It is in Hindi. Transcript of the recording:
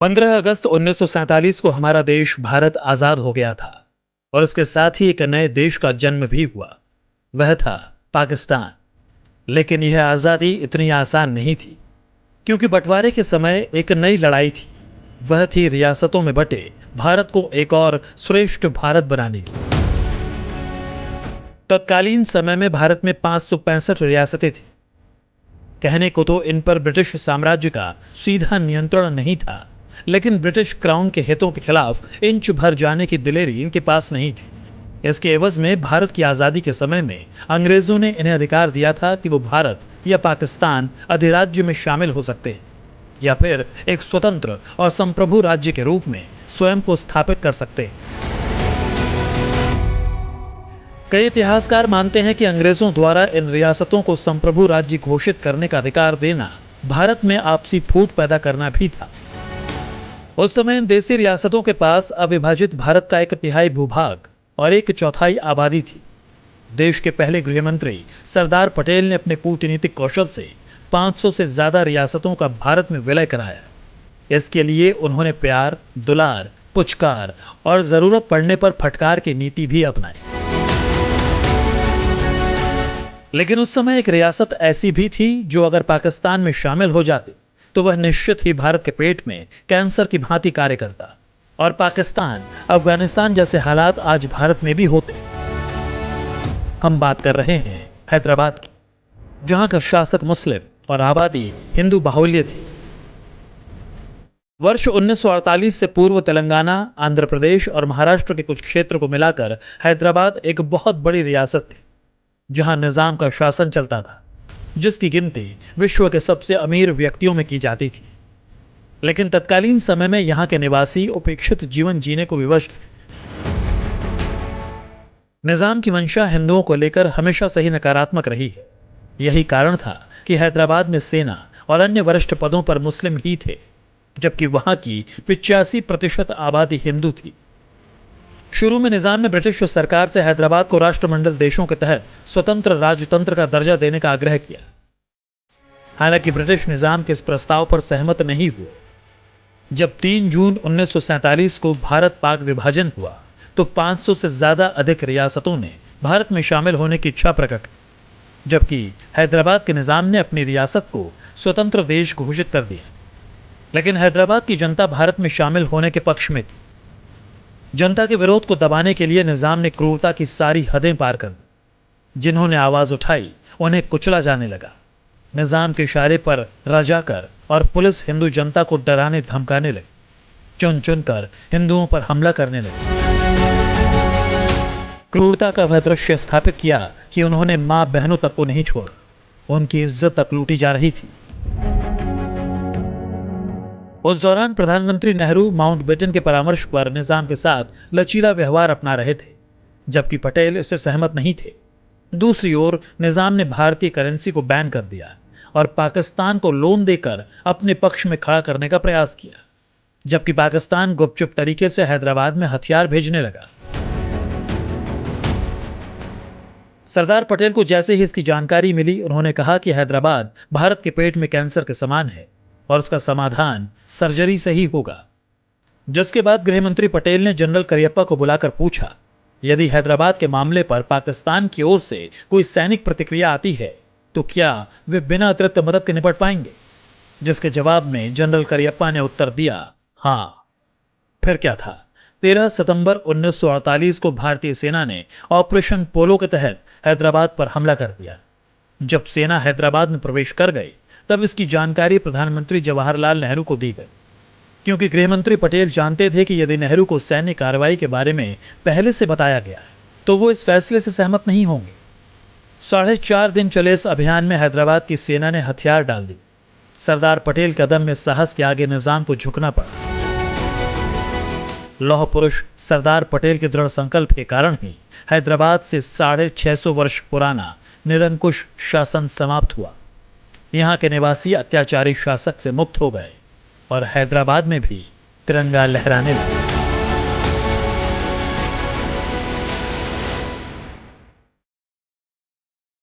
15 अगस्त 1947 को हमारा देश भारत आजाद हो गया था और उसके साथ ही एक नए देश का जन्म भी हुआ। वह था पाकिस्तान। लेकिन यह आजादी इतनी आसान नहीं थी, क्योंकि बंटवारे के समय एक नई लड़ाई थी। वह थी रियासतों में बटे भारत को एक और श्रेष्ठ भारत बनाने की। तत्कालीन समय में भारत में 565 रियासतें थी। कहने को तो इन पर ब्रिटिश साम्राज्य का सीधा नियंत्रण नहीं था, लेकिन ब्रिटिश क्राउन के हितों के खिलाफ इंच भर जाने की दिलेरी इनके पास नहीं थी। इसके एवज में भारत की आजादी के समय में अंग्रेजों ने इन्हें अधिकार दिया था कि वो भारत या पाकिस्तान अधिराज्य में शामिल हो सकते हैं, या फिर एक स्वतंत्र और संप्रभु राज्य के रूप में स्वयं को स्थापित कर सकते हैं। कई इतिहासकार मानते हैं कि अंग्रेजों द्वारा इन रियासतों को संप्रभु राज्य घोषित करने का अधिकार देना भारत में आपसी फूट पैदा करना भी था। उस समय इन देसी रियासतों के पास अविभाजित भारत का 1/3 भूभाग और 1/4 आबादी थी। देश के पहले गृह मंत्री सरदार पटेल ने अपने कूटनीतिक कौशल से 500 से ज्यादा रियासतों का भारत में विलय कराया। इसके लिए उन्होंने प्यार, दुलार, पुचकार और जरूरत पड़ने पर फटकार की नीति भी अपनाई। लेकिन उस समय एक रियासत ऐसी भी थी जो अगर पाकिस्तान में शामिल हो जाती तो वह निश्चित ही भारत के पेट में कैंसर की भांति कार्य करता और पाकिस्तान, अफगानिस्तान जैसे हालात आज भारत में भी होते। हम बात कर रहे हैं हैदराबाद की, जहां का शासक मुस्लिम और आबादी हिंदू बाहुल्य थी। वर्ष 1948 से पूर्व तेलंगाना, आंध्र प्रदेश और महाराष्ट्र के कुछ क्षेत्र को मिलाकर हैदराबाद एक बहुत बड़ी रियासत थी, जहां निजाम का शासन चलता था, जिसकी गिनती विश्व के सबसे अमीर व्यक्तियों में की जाती थी। लेकिन तत्कालीन समय में यहां के निवासी उपेक्षित जीवन जीने को विवश थे। निजाम की मंशा हिंदुओं को लेकर हमेशा से ही नकारात्मक रही है। यही कारण था कि हैदराबाद में सेना और अन्य वरिष्ठ पदों पर मुस्लिम ही थे, जबकि वहां की 85% आबादी हिंदू थी। शुरू में निजाम ने ब्रिटिश सरकार से हैदराबाद को राष्ट्रमंडल देशों के तहत स्वतंत्र राजतंत्र का दर्जा देने का आग्रह किया। हालांकि ब्रिटिश निजाम के इस प्रस्ताव पर सहमत नहीं हुए। जब 3 जून 1947 को भारत पाक विभाजन हुआ तो 500 से ज्यादा अधिक रियासतों ने भारत में शामिल होने की इच्छा प्रकट की, जबकि हैदराबाद के निजाम ने अपनी रियासत को स्वतंत्र देश घोषित कर दिया। लेकिन हैदराबाद की जनता भारत में शामिल होने के पक्ष में थी। जनता के विरोध को दबाने के लिए निजाम ने क्रूरता की सारी हदें पार कर दी। जिन्होंने आवाज उठाई उन्हें कुचला जाने लगा। निजाम के इशारे पर रजाकर और पुलिस हिंदू जनता को डराने धमकाने लगे, चुन चुनकर हिंदुओं पर हमला करने लगे। क्रूरता का वह दृश्य स्थापित किया कि उन्होंने मां बहनों तक को नहीं छोड़ा। उनकी इज्जत तक लूटी जा रही थी। उस दौरान प्रधानमंत्री नेहरू माउंटबेटन के परामर्श पर निजाम के साथ लचीला व्यवहार अपना रहे थे, जबकि पटेल इससे सहमत नहीं थे। दूसरी ओर निजाम ने भारतीय करेंसी को बैन कर दिया और पाकिस्तान को लोन देकर अपने पक्ष में खड़ा करने का प्रयास किया, जबकि पाकिस्तान गुपचुप तरीके से हैदराबाद में हथियार भेजने लगा। सरदार पटेल को जैसे ही इसकी जानकारी मिली, उन्होंने कहा कि हैदराबाद भारत के पेट में कैंसर के समान है और उसका समाधान सर्जरी से ही होगा। जिसके बाद गृह मंत्री पटेल ने जनरल करियप्पा को बुलाकर पूछा, यदि हैदराबाद के मामले पर पाकिस्तान की ओर से कोई सैनिक प्रतिक्रिया आती है तो क्या वे बिना अतिरिक्त मदद के निपट पाएंगे? जिसके जवाब में जनरल करियप्पा ने उत्तर दिया, हाँ। फिर क्या था? 13 सितंबर 1948 को भारतीय सेना ने ऑपरेशन पोलो के तहत हैदराबाद पर हमला कर दिया। जब सेना हैदराबाद में प्रवेश कर गई तब इसकी जानकारी प्रधानमंत्री जवाहरलाल नेहरू को दी गई, क्योंकि गृहमंत्री पटेल जानते थे कि यदि नेहरू को सैन्य कार्रवाई के बारे में पहले से बताया गया तो वो इस फैसले से सहमत नहीं होंगे। 4.5 दिन चले इस अभियान में हैदराबाद की सेना ने हथियार डाल दी। सरदार पटेल के अदम्य साहस के आगे निजाम को झुकना पड़ा। लौह पुरुष सरदार पटेल के दृढ़ संकल्प के कारण ही हैदराबाद से 650 वर्ष पुराना निरंकुश शासन समाप्त हुआ। यहाँ के निवासी अत्याचारी शासक से मुक्त हो गए और हैदराबाद में भी तिरंगा लहराने लगा।